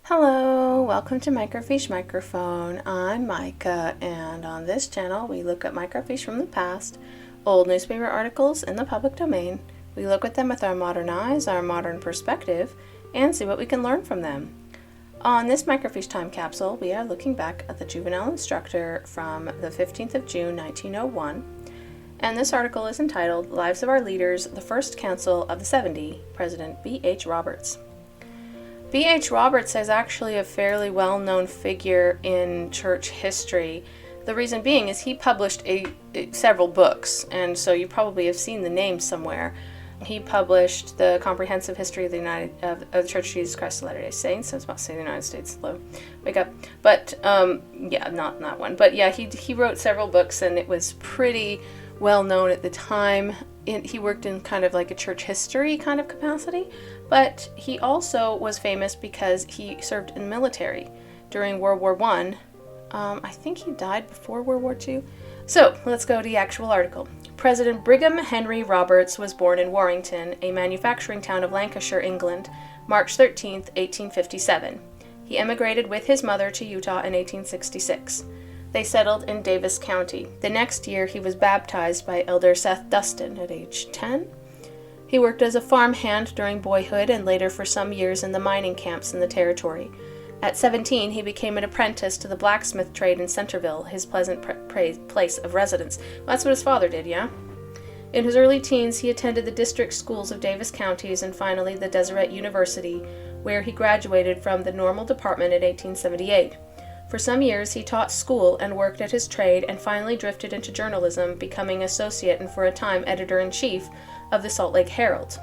Hello, welcome to Microfiche Microphone. I'm Micah, and on this channel we look at microfiche from the past, old newspaper articles in the public domain. We look at them with our modern eyes, our modern perspective, and see what we can learn from them. On this microfiche time capsule, we are looking back at the Juvenile Instructor from the 15th of June, 1901, and this article is entitled Lives of Our Leaders, the First Council of the 70, President B.H. Roberts. B.H. Roberts is actually a fairly well-known figure in church history. The reason being is he published several books, and so you probably have seen the name somewhere. He published the Comprehensive History of the Church of Jesus Christ of Latter-day Saints. I was about to say the United States. Hello, wake up. But not that one. But yeah, he wrote several books, and it was pretty well known at the time. He worked in kind of like a church history kind of capacity, but he also was famous because he served in the military during World War I. I think he died before World War II. So let's go to the actual article. President Brigham Henry Roberts was born in Warrington, a manufacturing town of Lancashire, England, March 13, 1857. He emigrated with his mother to Utah in 1866. They settled in Davis County. The next year, he was baptized by Elder Seth Dustin at age 10. He worked as a farmhand during boyhood and later for some years in the mining camps in the territory. At 17, he became an apprentice to the blacksmith trade in Centerville, his pleasant place of residence. Well, that's what his father did, yeah? In his early teens, he attended the district schools of Davis counties and finally the Deseret University, where he graduated from the Normal Department in 1878. For some years, he taught school and worked at his trade and finally drifted into journalism, becoming associate and for a time editor-in-chief of the Salt Lake Herald.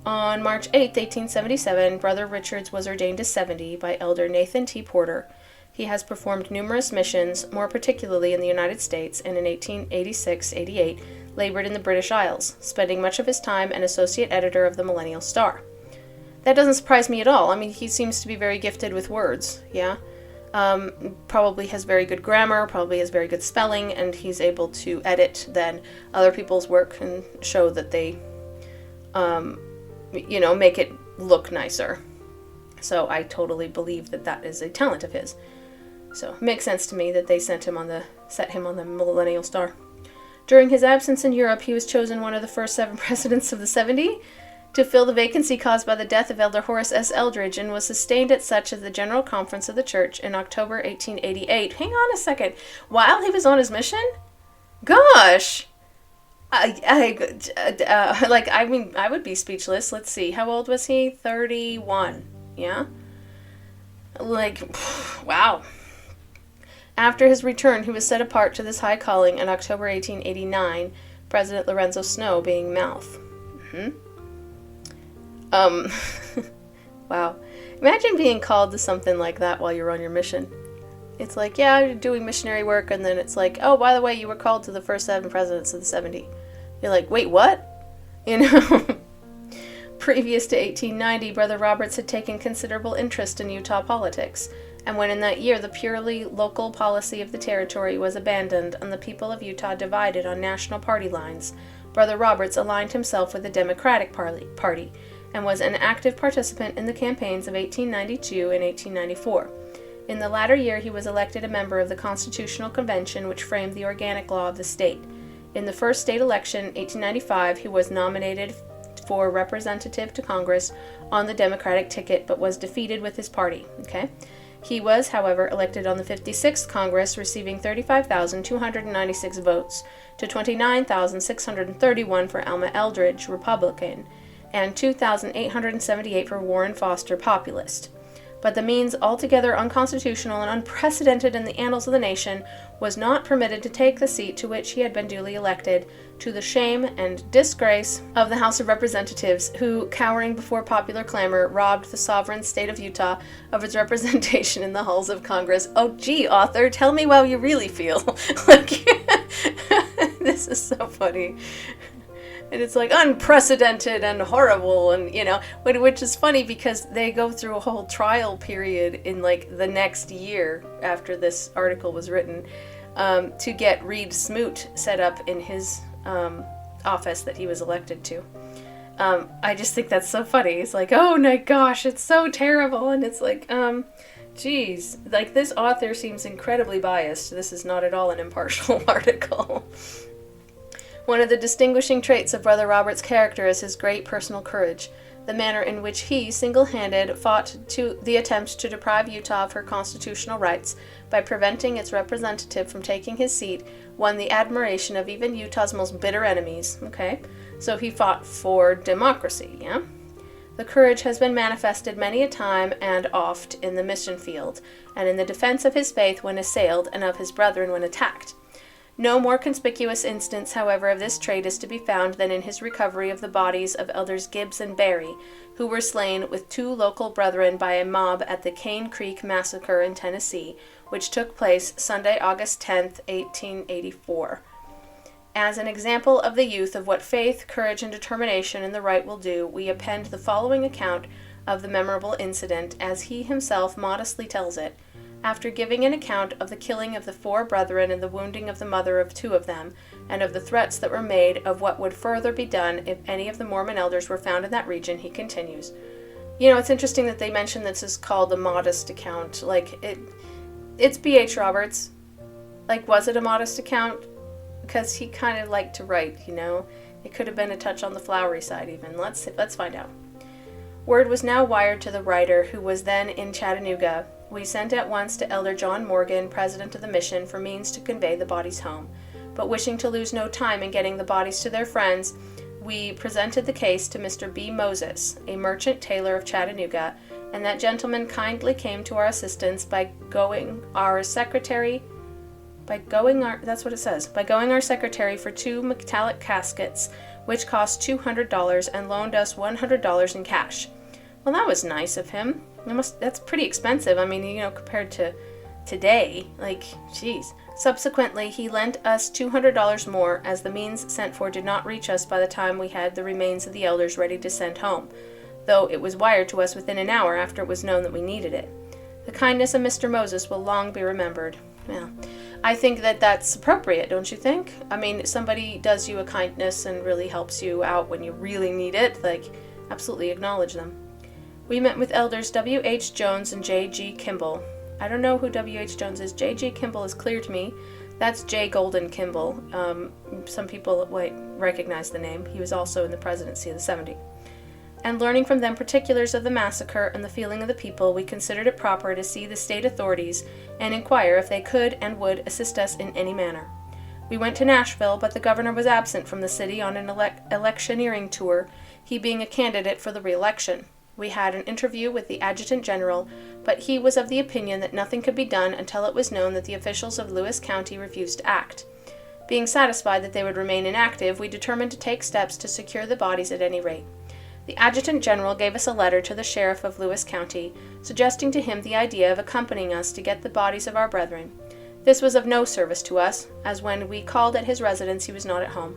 On March 8, 1877, Brother Richards was ordained to 70 by Elder Nathan T. Porter. He has performed numerous missions, more particularly in the United States, and in 1886-88 labored in the British Isles, spending much of his time an associate editor of the Millennial Star. That doesn't surprise me at all. I mean, he seems to be very gifted with words, yeah? Probably has very good grammar, probably has very good spelling, and he's able to edit then other people's work and show that they, make it look nicer. So I totally believe that that is a talent of his. So it makes sense to me that they set him on the Millennial Star. During his absence in Europe, he was chosen one of the first 7 presidents of the 70 to fill the vacancy caused by the death of Elder Horace S. Eldridge, and was sustained at such at the General Conference of the Church in October 1888. Hang on a second. While he was on his mission? Gosh! I would be speechless. Let's see. How old was he? 31. Yeah? Wow. After his return, he was set apart to this high calling in October 1889, President Lorenzo Snow being mouth. Wow. Imagine being called to something like that while you're on your mission. It's like, yeah, you're doing missionary work, and then it's like, oh, by the way, you were called to the first 7 presidents of the 70. You're like, wait, what? Previous to 1890, Brother Roberts had taken considerable interest in Utah politics, and when in that year the purely local policy of the territory was abandoned and the people of Utah divided on national party lines, Brother Roberts aligned himself with the Democratic Party, and was an active participant in the campaigns of 1892 and 1894. In the latter year, he was elected a member of the Constitutional Convention, which framed the organic law of the state. In the first state election, 1895, he was nominated for representative to Congress on the Democratic ticket, but was defeated with his party. He was, however, elected on the 56th Congress, receiving 35,296 votes to 29,631 for Alma Eldridge, Republican, and 2,878 for Warren Foster, Populist. But the means altogether unconstitutional and unprecedented in the annals of the nation was not permitted to take the seat to which he had been duly elected, to the shame and disgrace of the House of Representatives, who, cowering before popular clamor, robbed the sovereign state of Utah of its representation in the halls of Congress. Oh, gee, author, tell me how you really feel. This is so funny. And it's like unprecedented and horrible, and which is funny because they go through a whole trial period in the next year after this article was written to get Reed Smoot set up in his office that he was elected to. I just think that's so funny. It's like, oh my gosh, it's so terrible. And it's like, geez, like this author seems incredibly biased. This is not at all an impartial article. One of the distinguishing traits of Brother Robert's character is his great personal courage. The manner in which he, single-handed, fought to the attempt to deprive Utah of her constitutional rights by preventing its representative from taking his seat won the admiration of even Utah's most bitter enemies. Okay, so he fought for democracy, yeah? The courage has been manifested many a time and oft in the mission field, and in the defense of his faith when assailed and of his brethren when attacked. No more conspicuous instance, however, of this trait is to be found than in his recovery of the bodies of Elders Gibbs and Berry, who were slain with 2 local brethren by a mob at the Cane Creek Massacre in Tennessee, which took place Sunday, August 10th, 1884. As an example of the youth of what faith, courage, and determination in the right will do, we append the following account of the memorable incident, as he himself modestly tells it. After giving an account of the killing of the 4 brethren and the wounding of the mother of 2 of them, and of the threats that were made of what would further be done if any of the Mormon elders were found in that region, he continues. You know, it's interesting that they mention this is called a modest account. Like, it's B.H. Roberts. Like, was it a modest account? Because he kind of liked to write, you know. It could have been a touch on the flowery side even. Let's find out. Word was now wired to the writer, who was then in Chattanooga. We sent at once to Elder John Morgan, president of the mission, for means to convey the bodies home. But wishing to lose no time in getting the bodies to their friends, we presented the case to Mr. B. Moses, a merchant tailor of Chattanooga, and that gentleman kindly came to our assistance by going our secretary for 2 metallic caskets, which cost $200, and loaned us $100 in cash. Well, that was nice of him. That's pretty expensive. I mean, you know, compared to today, like, geez. Subsequently, he lent us $200 more, as the means sent for did not reach us by the time we had the remains of the elders ready to send home, though it was wired to us within an hour after it was known that we needed it. The kindness of Mr. Moses will long be remembered. Well, I think that that's appropriate, don't you think? I mean, somebody does you a kindness and really helps you out when you really need it, like, absolutely acknowledge them. We met with Elders W.H. Jones and J.G. Kimball. I don't know who W.H. Jones is. J.G. Kimball is clear to me. That's J. Golden Kimball. Some people recognize the name. He was also in the Presidency of the 70s. And learning from them particulars of the massacre and the feeling of the people, we considered it proper to see the state authorities and inquire if they could and would assist us in any manner. We went to Nashville, but the governor was absent from the city on an electioneering tour, he being a candidate for the re-election. We had an interview with the adjutant general, but he was of the opinion that nothing could be done until it was known that the officials of Lewis County refused to act. Being satisfied that they would remain inactive, we determined to take steps to secure the bodies at any rate. The adjutant general gave us a letter to the sheriff of Lewis County, suggesting to him the idea of accompanying us to get the bodies of our brethren. This was of no service to us, as when we called at his residence he was not at home.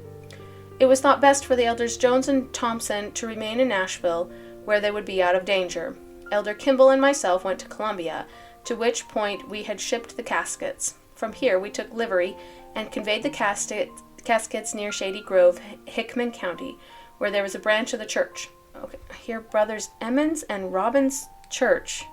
It was thought best for the elders Jones and Thompson to remain in Nashville, where they would be out of danger. Elder Kimball and myself went to Columbia, to which point we had shipped the caskets. From here we took livery and conveyed the caskets near Shady Grove, Hickman County, where there was a branch of the church. Okay, here Brothers Emmons and Robbins Church.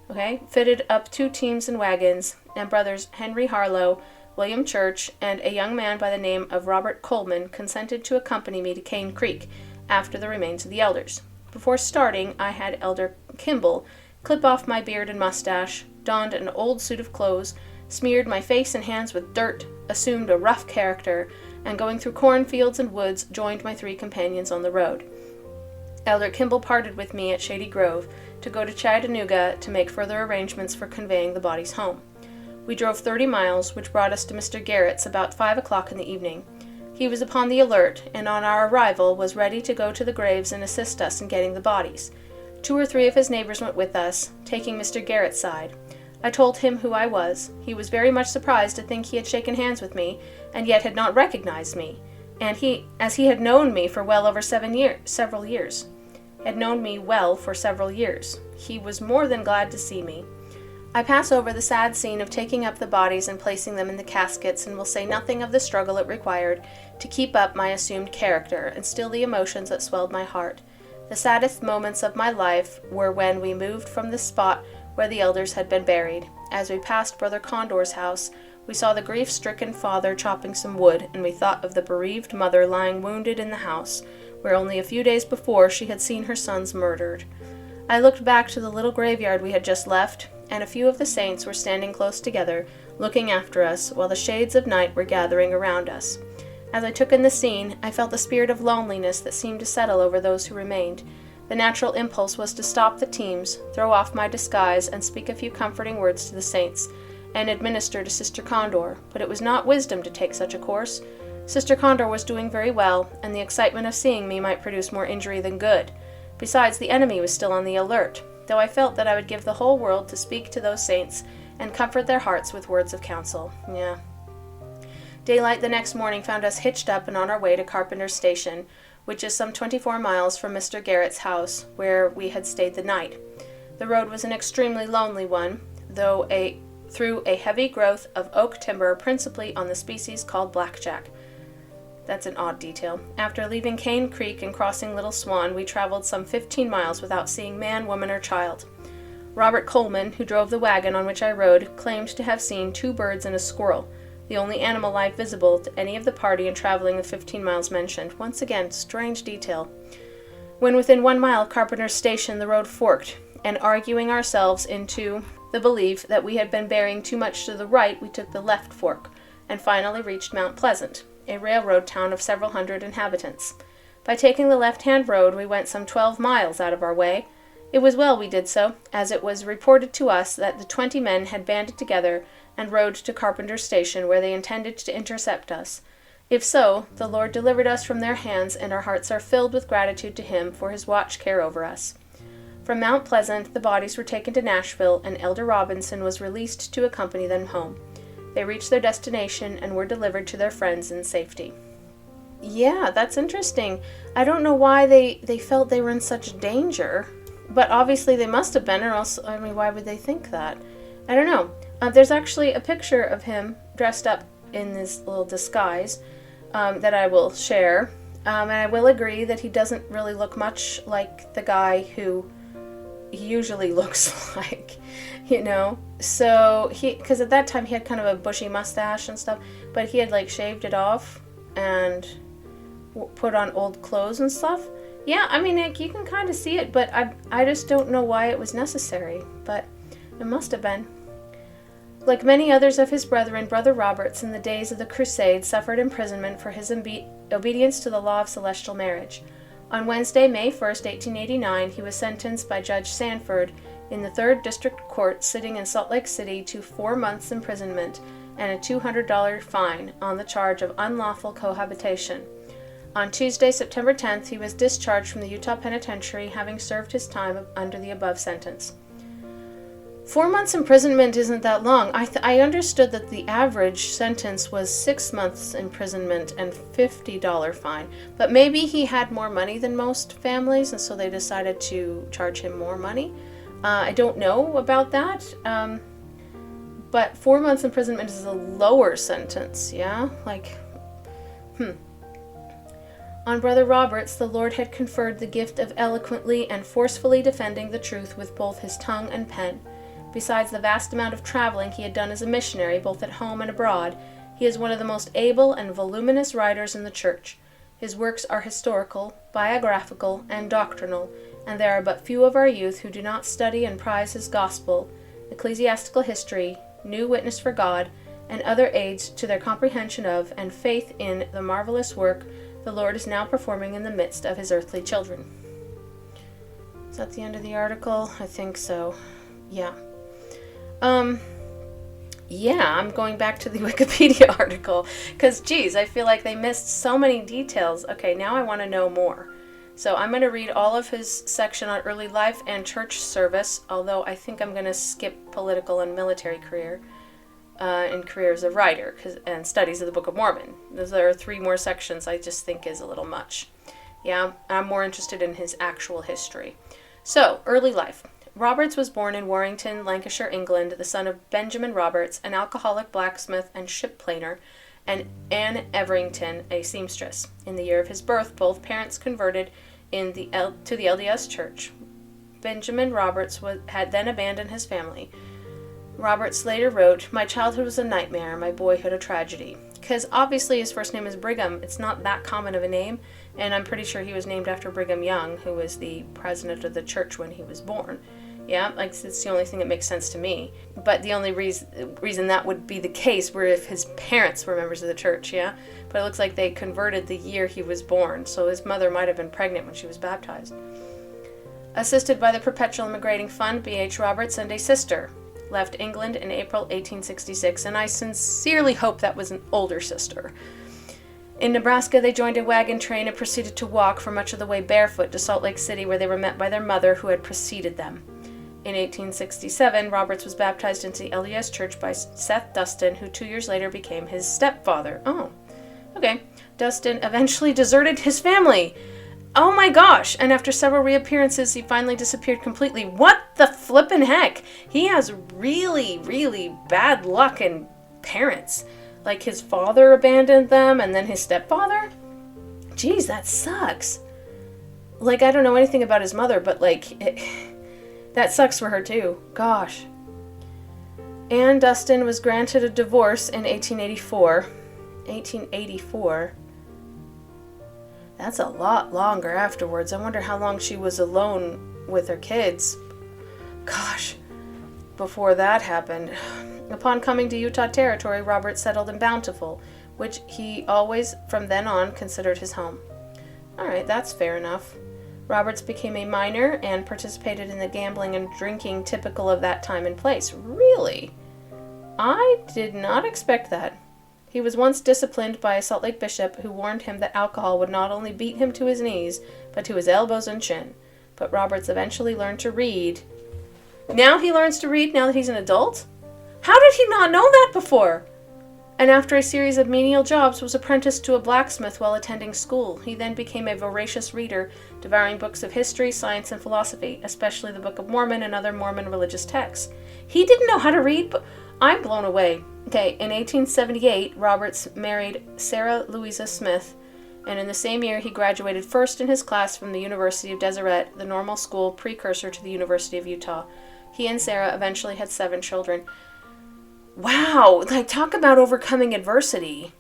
Okay, fitted up 2 teams and wagons, and Brothers Henry Harlow, William Church, and a young man by the name of Robert Coleman consented to accompany me to Cane Creek after the remains of the elders. Before starting, I had Elder Kimball clip off my beard and mustache, donned an old suit of clothes, smeared my face and hands with dirt, assumed a rough character, and going through cornfields and woods, joined my 3 companions on the road. Elder Kimball parted with me at Shady Grove to go to Chattanooga to make further arrangements for conveying the bodies home. We drove 30 miles, which brought us to Mr. Garrett's about 5 o'clock in the evening. He was upon the alert, and on our arrival was ready to go to the graves and assist us in getting the bodies. 2 or 3 of his neighbors went with us, taking Mr. Garrett's side. I told him who I was. He was very much surprised to think he had shaken hands with me, and yet had not recognized me, and as he had known me for well over several years. He was more than glad to see me. I pass over the sad scene of taking up the bodies and placing them in the caskets, and will say nothing of the struggle it required to keep up my assumed character and still the emotions that swelled my heart. The saddest moments of my life were when we moved from the spot where the elders had been buried. As we passed Brother Condor's house, we saw the grief-stricken father chopping some wood, and we thought of the bereaved mother lying wounded in the house, where only a few days before she had seen her sons murdered. I looked back to the little graveyard we had just left, and a few of the saints were standing close together, looking after us, while the shades of night were gathering around us. As I took in the scene, I felt the spirit of loneliness that seemed to settle over those who remained. The natural impulse was to stop the teams, throw off my disguise, and speak a few comforting words to the saints, and administer to Sister Condor, but it was not wisdom to take such a course. Sister Condor was doing very well, and the excitement of seeing me might produce more injury than good. Besides, the enemy was still on the alert, though I felt that I would give the whole world to speak to those saints and comfort their hearts with words of counsel. Daylight the next morning found us hitched up and on our way to Carpenter's Station, which is some 24 miles from Mr. Garrett's house, where we had stayed the night. The road was an extremely lonely one, through a heavy growth of oak timber, principally on the species called blackjack. That's an odd detail. After leaving Cane Creek and crossing Little Swan, we traveled some 15 miles without seeing man, woman, or child. Robert Coleman, who drove the wagon on which I rode, claimed to have seen 2 birds and a squirrel, the only animal life visible to any of the party in traveling the 15 miles mentioned. Once again, strange detail. When within 1 mile of Carpenter's Station, the road forked, and arguing ourselves into the belief that we had been bearing too much to the right, we took the left fork, and finally reached Mount Pleasant, a railroad town of several hundred inhabitants. By taking the left-hand road, we went some 12 miles out of our way. It was well we did so, as it was reported to us that the 20 men had banded together and rode to Carpenter's Station, where they intended to intercept us. If so, the Lord delivered us from their hands, and our hearts are filled with gratitude to Him for His watch care over us. From Mount Pleasant, the bodies were taken to Nashville, and Elder Robinson was released to accompany them home. They reached their destination and were delivered to their friends in safety. Yeah, that's interesting. I don't know why they felt they were in such danger, but obviously they must have been, or else, why would they think that? I don't know. There's actually a picture of him dressed up in this little disguise that I will share, and I will agree that he doesn't really look much like the guy who he usually looks like, So because at that time he had kind of a bushy mustache and stuff, but he had shaved it off and put on old clothes and stuff. Yeah, you can kind of see it, but I just don't know why it was necessary, but it must have been. Like many others of his brethren, Brother Roberts, in the days of the Crusade, suffered imprisonment for his obedience to the law of celestial marriage. On Wednesday, May 1st, 1889, he was sentenced by Judge Sanford in the 3rd District Court, sitting in Salt Lake City, to 4 months' imprisonment and a $200 fine on the charge of unlawful cohabitation. On Tuesday, September 10th, he was discharged from the Utah Penitentiary, having served his time under the above sentence. 4 months imprisonment isn't that long. I understood that the average sentence was 6 months imprisonment and $50 fine. But maybe he had more money than most families, and so they decided to charge him more money. I don't know about that. But 4 months imprisonment is a lower sentence, yeah? On Brother Roberts, the Lord had conferred the gift of eloquently and forcefully defending the truth with both his tongue and pen. Besides the vast amount of traveling he had done as a missionary, both at home and abroad, he is one of the most able and voluminous writers in the Church. His works are historical, biographical, and doctrinal, and there are but few of our youth who do not study and prize his gospel, ecclesiastical history, new witness for God, and other aids to their comprehension of and faith in the marvelous work the Lord is now performing in the midst of his earthly children. Is that the end of the article? I think so. Yeah. I'm going back to the Wikipedia article, because, I feel like they missed so many details. Okay, now I want to know more. So I'm going to read all of his section on early life and church service, although I think I'm going to skip political and military career, and career as a writer, and studies of the Book of Mormon. There are 3 more sections I just think is a little much. Yeah, I'm more interested in his actual history. So, early life. Roberts was born in Warrington, Lancashire, England, the son of Benjamin Roberts, an alcoholic blacksmith and ship planer, and Anne Everington, a seamstress. In the year of his birth, both parents converted to the LDS Church. Benjamin Roberts had then abandoned his family. Roberts later wrote, "My childhood was a nightmare, my boyhood a tragedy." Because obviously his first name is Brigham. It's not that common of a name, and I'm pretty sure he was named after Brigham Young, who was the president of the church when he was born. Yeah, like it's the only thing that makes sense to me. But the only reason that would be the case were if his parents were members of the church, yeah? But it looks like they converted the year he was born, so his mother might have been pregnant when she was baptized. Assisted by the Perpetual Immigrating Fund, B.H. Roberts and a sister left England in April 1866, and I sincerely hope that was an older sister. In Nebraska, they joined a wagon train and proceeded to walk for much of the way barefoot to Salt Lake City, where they were met by their mother, who had preceded them. In 1867, Roberts was baptized into the LDS Church by Seth Dustin, who 2 years later became his stepfather. Oh, okay. Dustin eventually deserted his family. Oh my gosh! And after several reappearances, he finally disappeared completely. What the flippin' heck? He has really, really bad luck in parents. Like his father abandoned them, and then his stepfather? Jeez, that sucks. Like, I don't know anything about his mother, but that sucks for her too. Gosh. Anne Dustin was granted a divorce in 1884. 1884. That's a lot longer afterwards. I wonder how long she was alone with her kids. Gosh, before that happened. Upon coming to Utah Territory, Robert settled in Bountiful, which he always, from then on, considered his home. Alright, that's fair enough. Roberts became a minor and participated in the gambling and drinking typical of that time and place. Really? I did not expect that. He was once disciplined by a Salt Lake bishop who warned him that alcohol would not only beat him to his knees, but to his elbows and chin. But Roberts eventually learned to read. Now he learns to read now that he's an adult? How did he not know that before? And after a series of menial jobs, was apprenticed to a blacksmith while attending school. He then became a voracious reader, devouring books of history, science, and philosophy, especially the Book of Mormon and other Mormon religious texts. He didn't know how to read, but I'm blown away. Okay, in 1878, Roberts married Sarah Louisa Smith, and in the same year he graduated first in his class from the University of Deseret, the normal school precursor to the University of Utah. He and Sarah eventually had 7 children. Wow, like talk about overcoming adversity.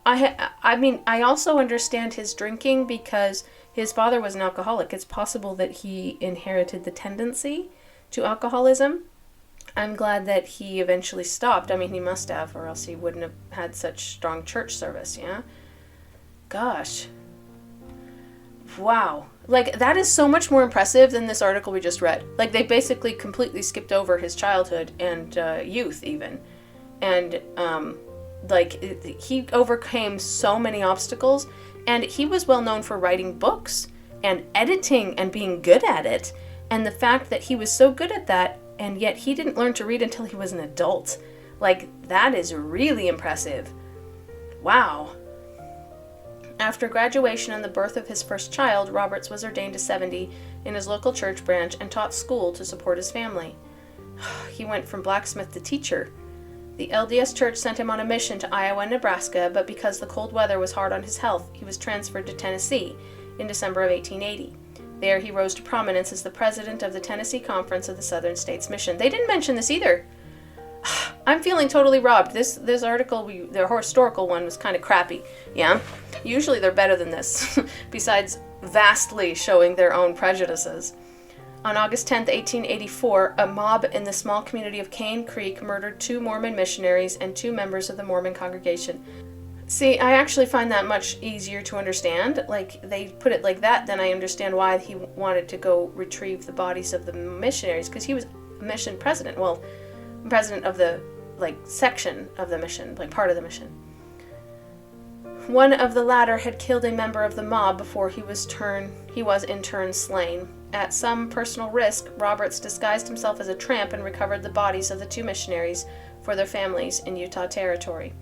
I also understand his drinking because his father was an alcoholic. It's possible that he inherited the tendency to alcoholism. I'm glad that he eventually stopped. I mean, he must have, or else he wouldn't have had such strong church service, yeah? Gosh. Wow. Like, that is so much more impressive than this article we just read. Like, they basically completely skipped over his childhood and youth, even. And, he overcame so many obstacles, and he was well known for writing books and editing and being good at it. And the fact that he was so good at that, and yet he didn't learn to read until he was an adult. Like, that is really impressive. Wow. After graduation and the birth of his first child, Roberts was ordained to 70 in his local church branch and taught school to support his family. He went from blacksmith to teacher. The LDS Church sent him on a mission to Iowa and Nebraska, but because the cold weather was hard on his health, he was transferred to Tennessee in December of 1880. There he rose to prominence as the president of the Tennessee Conference of the Southern States Mission. They didn't mention this either. I'm feeling totally robbed. This article, the historical one, was kind of crappy. Yeah? Usually they're better than this, besides vastly showing their own prejudices. On August 10, 1884, a mob in the small community of Cane Creek murdered 2 Mormon missionaries and 2 members of the Mormon congregation. See, I actually find that much easier to understand. Like, they put it like that, then I understand why he wanted to go retrieve the bodies of the missionaries, because he was mission president. Well, president of the, section of the mission, part of the mission. One of the latter had killed a member of the mob before he was in turn slain. At some personal risk, Roberts disguised himself as a tramp and recovered the bodies of the 2 missionaries for their families in Utah Territory.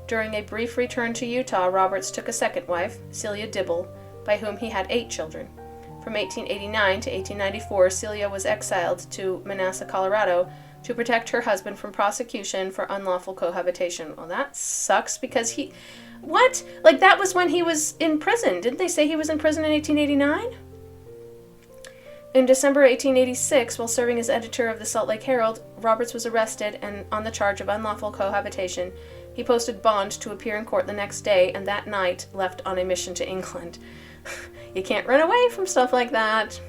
During a brief return to Utah, Roberts took a second wife, Celia Dibble, by whom he had 8 children. From 1889 to 1894, Celia was exiled to Manassas, Colorado, to protect her husband from prosecution for unlawful cohabitation. Well, that sucks because what? Like, that was when he was in prison. Didn't they say he was in prison in 1889? In December 1886, while serving as editor of the Salt Lake Herald, Roberts was arrested and on the charge of unlawful cohabitation. He posted bond to appear in court the next day and that night left on a mission to England. You can't run away from stuff like that.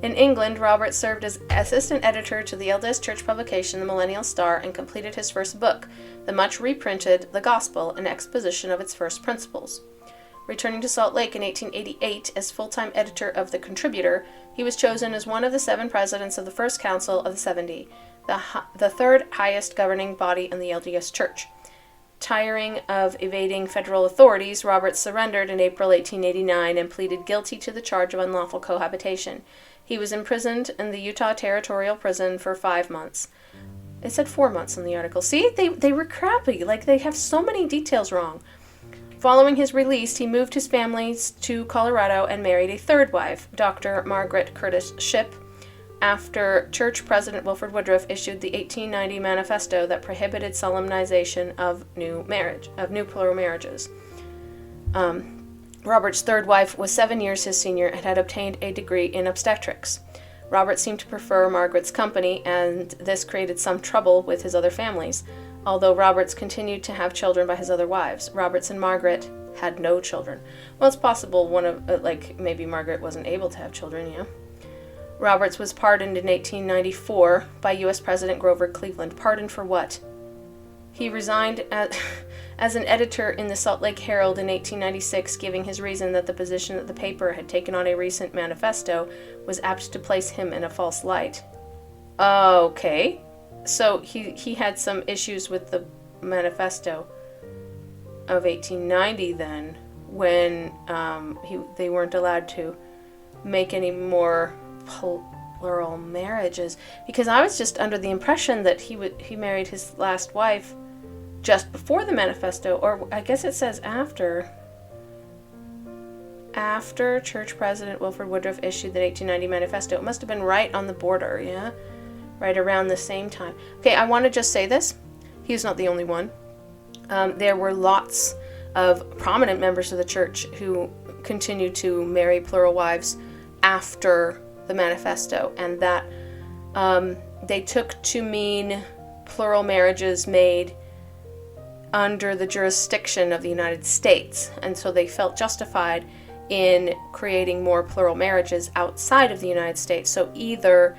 In England, Roberts served as assistant editor to the LDS Church publication, The Millennial Star, and completed his first book, the much reprinted The Gospel, an exposition of its first principles. Returning to Salt Lake in 1888 as full-time editor of The Contributor, he was chosen as one of the 7 presidents of the First Council of the 70, the third highest governing body in the LDS Church. Tiring of evading federal authorities, Roberts surrendered in April 1889 and pleaded guilty to the charge of unlawful cohabitation. He was imprisoned in the Utah Territorial Prison for 5 months. It said 4 months in the article. See, they were crappy. Like, they have so many details wrong. Following his release, he moved his family to Colorado and married a third wife, Dr. Margaret Curtis Shipp, after Church President Wilford Woodruff issued the 1890 manifesto that prohibited solemnization of new plural marriages. Robert's third wife was 7 years his senior and had obtained a degree in obstetrics. Robert seemed to prefer Margaret's company, and this created some trouble with his other families, although Roberts continued to have children by his other wives. Roberts and Margaret had no children. Well, it's possible maybe Margaret wasn't able to have children, yeah. Roberts was pardoned in 1894 by U.S. President Grover Cleveland. Pardoned for what? He resigned as an editor in the Salt Lake Herald in 1896, giving his reason that the position that the paper had taken on a recent manifesto was apt to place him in a false light. Okay. So he had some issues with the manifesto of 1890 then, when they weren't allowed to make any more plural marriages, because I was just under the impression that he married his last wife just before the manifesto, or I guess it says after Church President Wilford Woodruff issued the 1890 manifesto. It must have been right on the border, yeah? Right around the same time. Okay, I want to just say this. He's not the only one. There were lots of prominent members of the church who continued to marry plural wives after the manifesto, and that they took to mean plural marriages made under the jurisdiction of the United States, and so they felt justified in creating more plural marriages outside of the United States, so either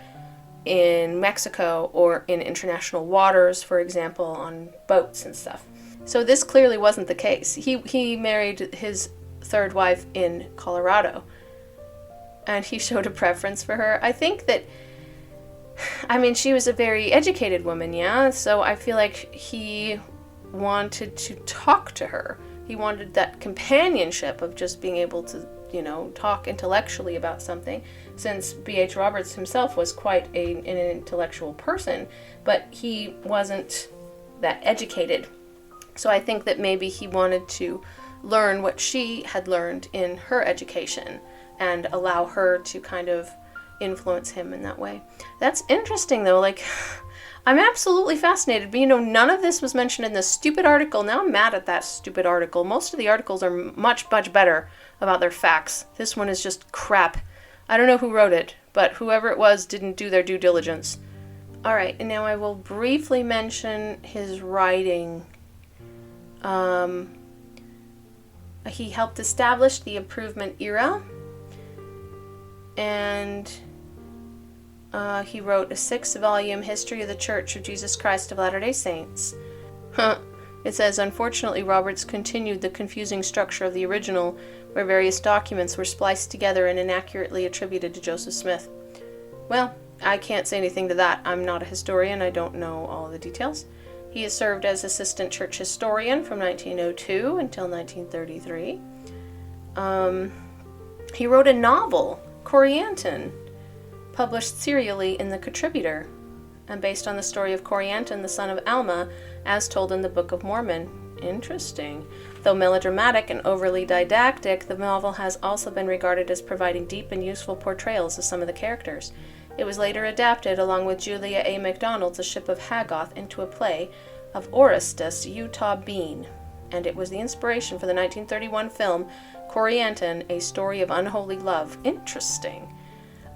in Mexico or in international waters, for example, on boats and stuff. So this clearly wasn't the case. He married his third wife in Colorado, and he showed a preference for her. I think that, she was a very educated woman, yeah? So I feel like he wanted to talk to her. He wanted that companionship of just being able to, talk intellectually about something, since B.H. Roberts himself was quite an intellectual person, but he wasn't that educated. So I think that maybe he wanted to learn what she had learned in her education and allow her to kind of influence him in that way. That's interesting, though. I'm absolutely fascinated, but none of this was mentioned in this stupid article. Now I'm mad at that stupid article. Most of the articles are much, much better about their facts. This one is just crap. I don't know who wrote it, but whoever it was didn't do their due diligence. Alright, and now I will briefly mention his writing. He helped establish the Improvement era, and he wrote a 6-volume History of the Church of Jesus Christ of Latter-day Saints. It says, unfortunately, Roberts continued the confusing structure of the original, where various documents were spliced together and inaccurately attributed to Joseph Smith. Well, I can't say anything to that. I'm not a historian. I don't know all the details. He has served as assistant church historian from 1902 until 1933. He wrote a novel, Corianton, published serially in The Contributor, and based on the story of Corianton, the son of Alma, as told in the Book of Mormon. Interesting. Though melodramatic and overly didactic, the novel has also been regarded as providing deep and useful portrayals of some of the characters. It was later adapted, along with Julia A. MacDonald's A Ship of Haggoth, into a play of Orestes Utah Bean, and it was the inspiration for the 1931 film Corianton, A Story of Unholy Love. Interesting.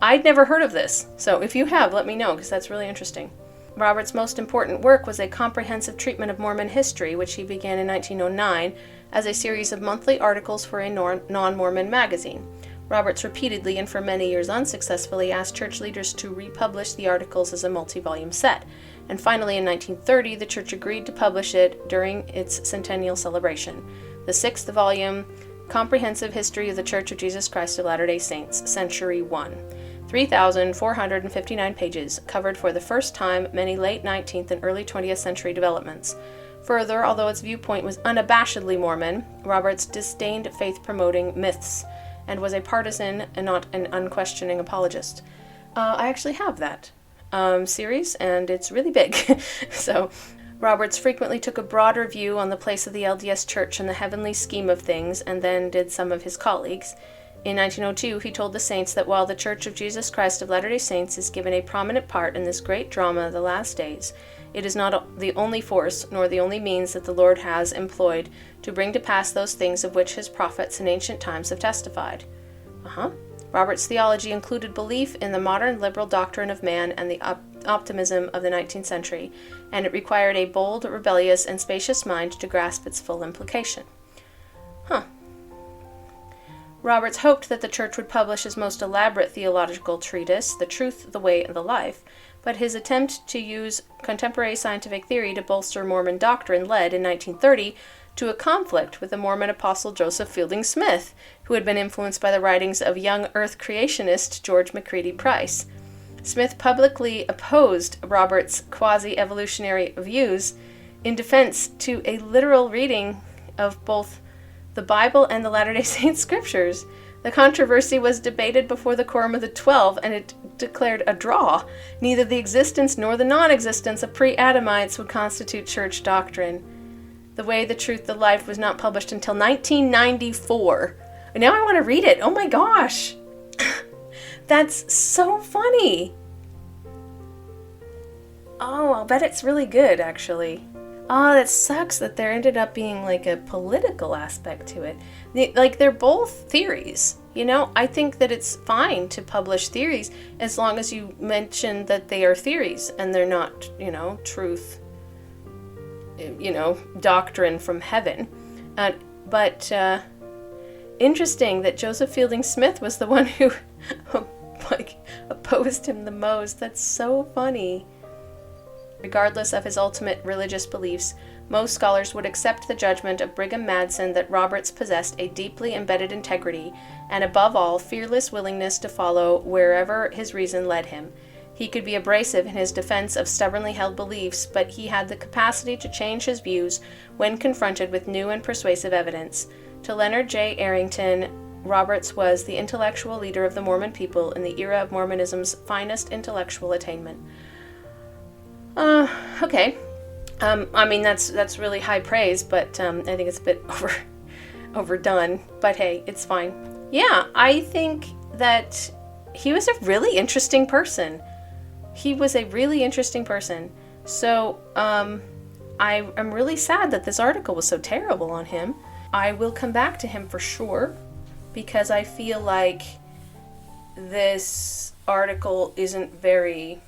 I'd never heard of this, so if you have, let me know, because that's really interesting. Robert's most important work was a comprehensive treatment of Mormon history, which he began in 1909 as a series of monthly articles for a non-Mormon magazine. Roberts repeatedly and for many years unsuccessfully asked church leaders to republish the articles as a multi-volume set, and finally in 1930 the church agreed to publish it during its centennial celebration. The sixth volume, Comprehensive History of the Church of Jesus Christ of Latter-day Saints, Century 1. 3,459 pages, covered for the first time many late 19th and early 20th century developments. Further, although its viewpoint was unabashedly Mormon, Roberts disdained faith-promoting myths, and was a partisan and not an unquestioning apologist. I actually have that series, and it's really big. So, Roberts frequently took a broader view on the place of the LDS Church in the heavenly scheme of things, and then did some of his colleagues. In 1902, he told the Saints that while the Church of Jesus Christ of Latter-day Saints is given a prominent part in this great drama of the last days, it is not the only force, nor the only means that the Lord has employed to bring to pass those things of which his prophets in ancient times have testified. Robert's theology included belief in the modern liberal doctrine of man and the optimism of the 19th century, and it required a bold, rebellious, and spacious mind to grasp its full implication. Roberts hoped that the church would publish his most elaborate theological treatise, The Truth, the Way, and the Life, but his attempt to use contemporary scientific theory to bolster Mormon doctrine led, in 1930, to a conflict with the Mormon apostle Joseph Fielding Smith, who had been influenced by the writings of young earth creationist George McCready Price. Smith publicly opposed Roberts' quasi-evolutionary views in defense to a literal reading of both the Bible and the Latter-day Saints scriptures. The controversy was debated before the Quorum of the 12, and it declared a draw. Neither the existence nor the non-existence of pre-Adamites would constitute church doctrine. The Way, the Truth, the Life was not published until 1994. And now I want to read it. Oh my gosh! That's so funny! Oh, I'll bet it's really good, actually. Oh, that sucks that there ended up being like a political aspect to it. They're both theories, you know? I think that it's fine to publish theories as long as you mention that they are theories and they're not, truth, doctrine from heaven. But interesting that Joseph Fielding Smith was the one who opposed him the most. That's so funny. Regardless of his ultimate religious beliefs, most scholars would accept the judgment of Brigham Madsen that Roberts possessed a deeply embedded integrity and, above all, fearless willingness to follow wherever his reason led him. He could be abrasive in his defense of stubbornly held beliefs, but he had the capacity to change his views when confronted with new and persuasive evidence. To Leonard J. Arrington, Roberts was the intellectual leader of the Mormon people in the era of Mormonism's finest intellectual attainment. Okay. That's really high praise, but I think it's a bit overdone. But hey, it's fine. Yeah, I think that he was a really interesting person. So, I'm really sad that this article was so terrible on him. I will come back to him for sure, because I feel like this article isn't very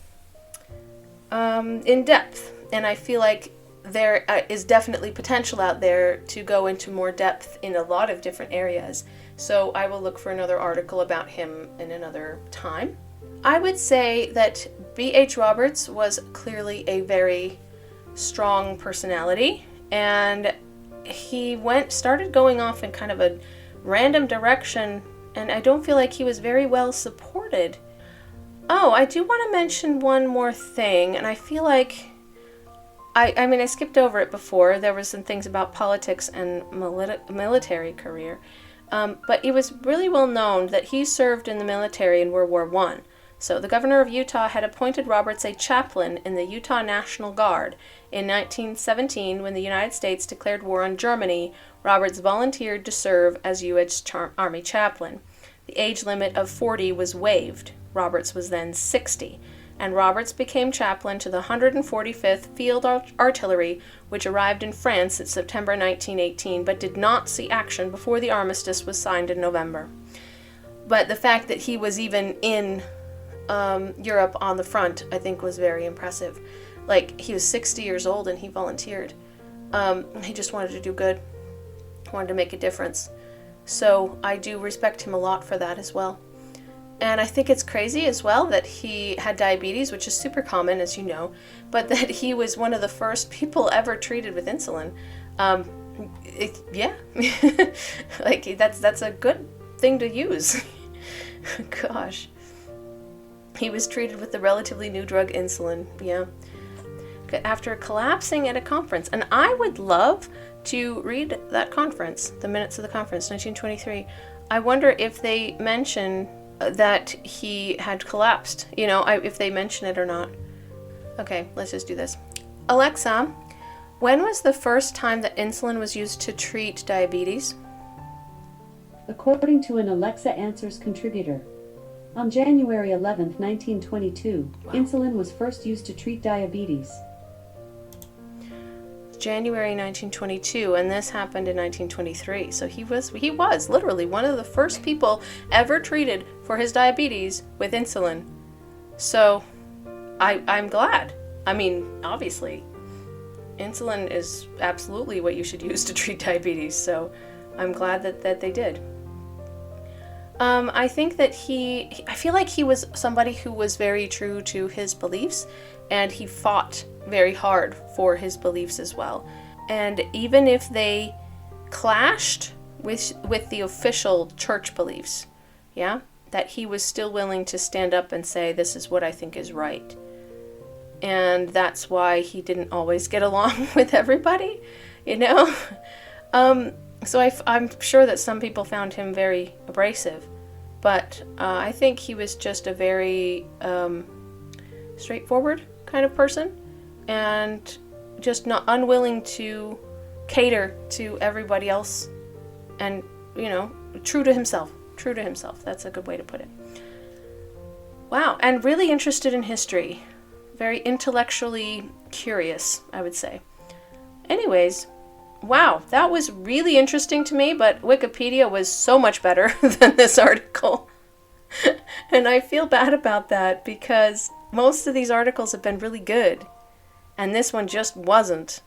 in depth, and I feel like there is definitely potential out there to go into more depth in a lot of different areas. So I will look for another article about him in another time. I would say that B.H. Roberts was clearly a very strong personality, and he started going off in kind of a random direction, and I don't feel like he was very well supported. Oh, I do want to mention one more thing, and I feel like, I skipped over it before. There were some things about politics and military career, but it was really well known that he served in the military in World War I. So the governor of Utah had appointed Roberts a chaplain in the Utah National Guard. In 1917, when the United States declared war on Germany, Roberts volunteered to serve as U.S. Army chaplain. The age limit of 40 was waived. Roberts was then 60, and Roberts became chaplain to the 145th Field Artillery, which arrived in France in September 1918, but did not see action before the armistice was signed in November. But the fact that he was even in Europe on the front, I think, was very impressive. Like, he was 60 years old and he volunteered. He just wanted to do good, wanted to make a difference. So I do respect him a lot for that as well. And I think it's crazy as well that he had diabetes, which is super common, as you know, but that he was one of the first people ever treated with insulin. Yeah, like that's a good thing to use. Gosh. He was treated with the relatively new drug insulin, yeah. After collapsing at a conference. And I would love to read that conference, the minutes of the conference, 1923. I wonder if they mention that he had collapsed, you know, if they mention it or not. Okay, let's just do this. Alexa, when was the first time that insulin was used to treat diabetes? According to an Alexa Answers contributor, on January 11, 1922, wow. Insulin was first used to treat diabetes. January 1922, and this happened in 1923. So he was literally one of the first people ever treated for his diabetes with insulin. So I'm glad. I mean, obviously, insulin is absolutely what you should use to treat diabetes. So I'm glad that they did. I think that I feel like he was somebody who was very true to his beliefs, and he fought very hard for his beliefs as well. And even if they clashed with the official church beliefs, yeah, that he was still willing to stand up and say, this is what I think is right. And that's why he didn't always get along with everybody, you know? So I'm sure that some people found him very abrasive, but I think he was just a very straightforward kind of person, and just not unwilling to cater to everybody else, and, you know, true to himself. That's a good way to put it. Wow, and really interested in history. Very intellectually curious, I would say. Anyways, wow, that was really interesting to me, but Wikipedia was so much better than this article. And I feel bad about that because most of these articles have been really good, and this one just wasn't.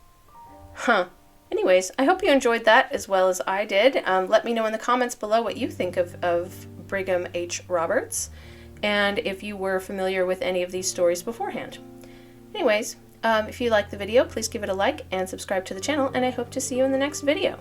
Anyways, I hope you enjoyed that as well as I did. Let me know in the comments below what you think of Brigham H. Roberts, and if you were familiar with any of these stories beforehand. Anyways, if you liked the video, please give it a like and subscribe to the channel, and I hope to see you in the next video.